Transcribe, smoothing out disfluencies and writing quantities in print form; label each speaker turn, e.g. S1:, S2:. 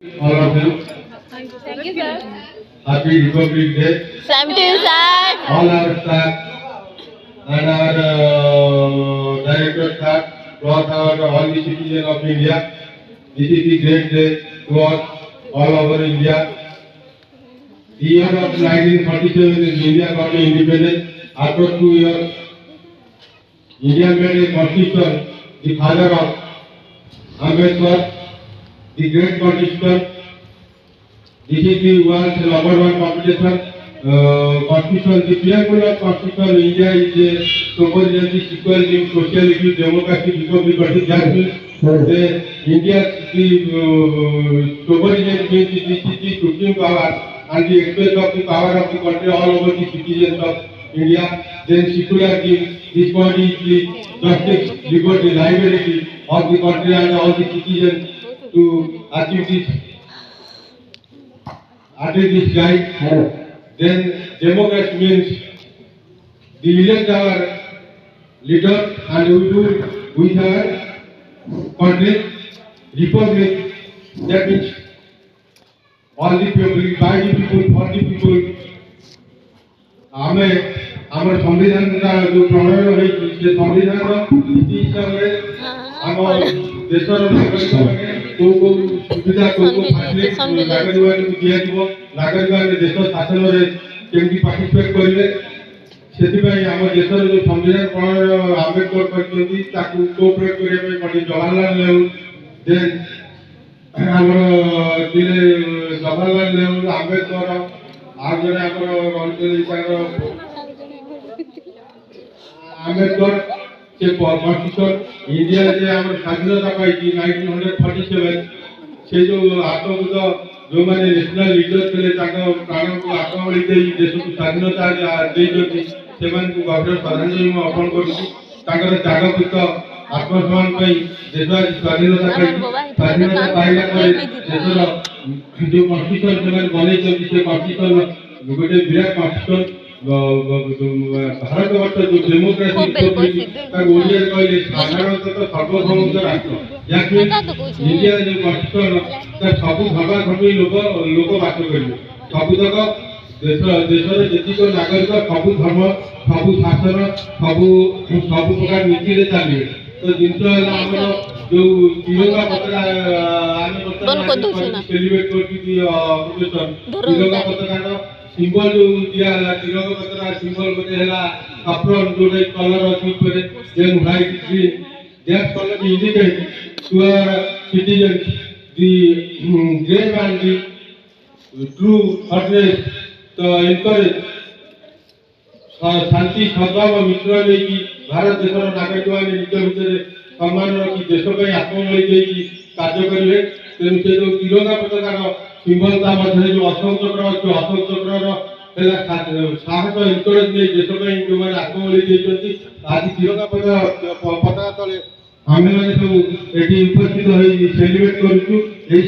S1: All of you.
S2: Thank you, sir.
S1: Happy Republic Day.
S2: Same to you, sir.
S1: All our staff and our director staff, plus all the citizens of India. This is the great day to all over India. The year of 1947 is India got independence. After 2 years, India made a constitution, the father of Ambedkar, the great constitution. This is the world's #1 competition. Constitution, the preamble of Constitution of India is a sovereignty, equality, sociality, democracy, republic, that means the India, the sovereignty means this is the supreme power and the express of the power of the country all over the citizens of India. Then secularity, this body is the justice, liberty, liability of the country and all the citizens to achieve this guide. Then democracy means the elect our leader and we do with our country. Republic, that means all the people, by the people, for the people. ଆମେ ଆମର ସମ୍ବିଧାନଟା ଯେଉଁ ପ୍ରଣୟନ ହୋଇଛି ସେ ସମ୍ବିଧାନର ନୀତି ହିସାବରେ ଆମ ଦେଶର ନାଗରିକମାନେ କୋଉ କୋଉ ସୁବିଧା କୋଉ କୋଉ ଫାସିଲିଟି ନାଗରିକମାନଙ୍କୁ ଦିଆଯିବ, ନାଗରିକମାନେ ଦେଶ ଶାସନରେ କେମିତି ପାର୍ଟିସିପେଟ୍ କରିବେ, ସେଥିପାଇଁ ଆମ ଦେଶର ଯେଉଁ ସମ୍ବିଧାନ ପ୍ରଣୟନ ଆମ୍ବେଦକର କରିଛନ୍ତି ତାକୁ କୋଅପରେଟ୍ କରିବା ପାଇଁ ପଣ୍ଡିତ ଜବାହରଲାଲ ନେହେରୁ, ଦେନ୍ ଆମର ଥିଲେ ଜବାହରଲାଲ ନେହେରୁ, ଆମ୍ବେଦକର, ଆଉ ଜଣେ ଆମର ରହିଥିଲେ ତାଙ୍କର ଆମ୍ବେଦକର। ସେ କନଷ୍ଟିଟ୍ୟୁସନ ଇଣ୍ଡିଆରେ ଯେ ଆମର ସ୍ୱାଧୀନତା ପାଇଛି 1947, ସେ ଯେଉଁ ଆତ୍ମବୁଦ୍ଧ ଯେଉଁମାନେ ନ୍ୟାସନାଲ ଲିଡର ଥିଲେ ତାଙ୍କ ପ୍ରାଣକୁ ଆତ୍ମବଳି ଦେଇ ଦେଶକୁ ସ୍ୱାଧୀନତା ଦେଇଛନ୍ତି ସେମାନଙ୍କୁ ଗଭୀର ଶ୍ରଦ୍ଧାଞ୍ଜଳି ମୁଁ ଅର୍ପଣ କରୁଛି। ତାଙ୍କର ତ୍ୟାଗପୂତ ଆତ୍ମସମ୍ମାନ ପାଇଁ ଦେଶ ଆଜି ସ୍ୱାଧୀନତା ପାଇଛି। ସ୍ୱାଧୀନତା ପାଇଲା ପରେ ଦେଶର ଯେଉଁ କନଷ୍ଟିଟ୍ୟୁସନ ସେମାନେ ବନେଇଛନ୍ତି ସେ କନଷ୍ଟିଟ୍ୟୁସନ ଗୋଟେ ବିରାଟ କନଷ୍ଟିଟ୍ୟୁସନ। ଭାରତ ବର୍ଷ ଯେଉଁ ଡେମୋକ୍ରାସି ତାକୁ ଓଡ଼ିଆରେ କହିଲେ ସାଧାରଣତଃ ସର୍ବଭୌମତ୍ୱ ରାଷ୍ଟ୍ର, ଯାହାକି ଇଣ୍ଡିଆର ଯେଉଁ କନଷ୍ଟିଟ୍ୟୁସନ ତା ସବୁ ଧର୍ମାଧର୍ମୀ ଲୋକ ବାସ କରିବେ। ସବୁତକ ଦେଶରେ ଯେତିକ ନାଗରିକ ସବୁ ଧର୍ମ, ସବୁ ଶାସନ, ସବୁ ପ୍ରକାର ନୀତିରେ ଚାଲିବେ। ତ ଜିନିଷ ହେଲା ଆମର ଯୋଉ ତିରଙ୍ଗା ପତାକା ଆମେ ସେଲିବ୍ରେଟ କରୁଛୁ ତିରଙ୍ଗା ପତାକାର ସିମ୍ବଲ ଯୋଉ ଦିଆହେଲା, ତିରଙ୍ଗା ପତାକା ସିମ୍ବଲ ଗୋଟେ ହେଲା ସାଫ୍ରନ ଯୋଉଟା କଲର ଅଛି ଉପରେ, then white green, that color indicate to our citizens the great and the true hardness to encourage ଶାନ୍ତି ସଦ୍ଭାବ ମିତ୍ର ନେଇକି ଭାରତ ଦେଶର ନାଗରିକମାନେ ନିଜ ଭିତରେ ସମ୍ମାନ ରଖି ଦେଶ ପାଇଁ ଆତ୍ମବଳି ଦେଇକି କାର୍ଯ୍ୟ କରିବେ। ତେଣୁ ସେ ଯେଉଁ ତିରଙ୍ଗା ପତାକାର ସିମ୍ବଲ ତା ମଧ୍ୟରେ ଯେଉଁ ଅଶୋକ ଚକ୍ର ଅଛି, ଅଶୋକ ଚକ୍ରର ହେଲା ସାହସ ଏନକରେଜ ନେଇ ଦେଶ ପାଇଁ ଯେଉଁମାନେ ଆତ୍ମବଳି ଦେଇଛନ୍ତି, ଆଜି ତିରଙ୍ଗା ପତାକା ତଳେ ଆମେମାନେ ସବୁ ଏଠି ଉପସ୍ଥିତ ହୋଇ ସେଲିବ୍ରେଟ କରୁଛୁ। ଏହି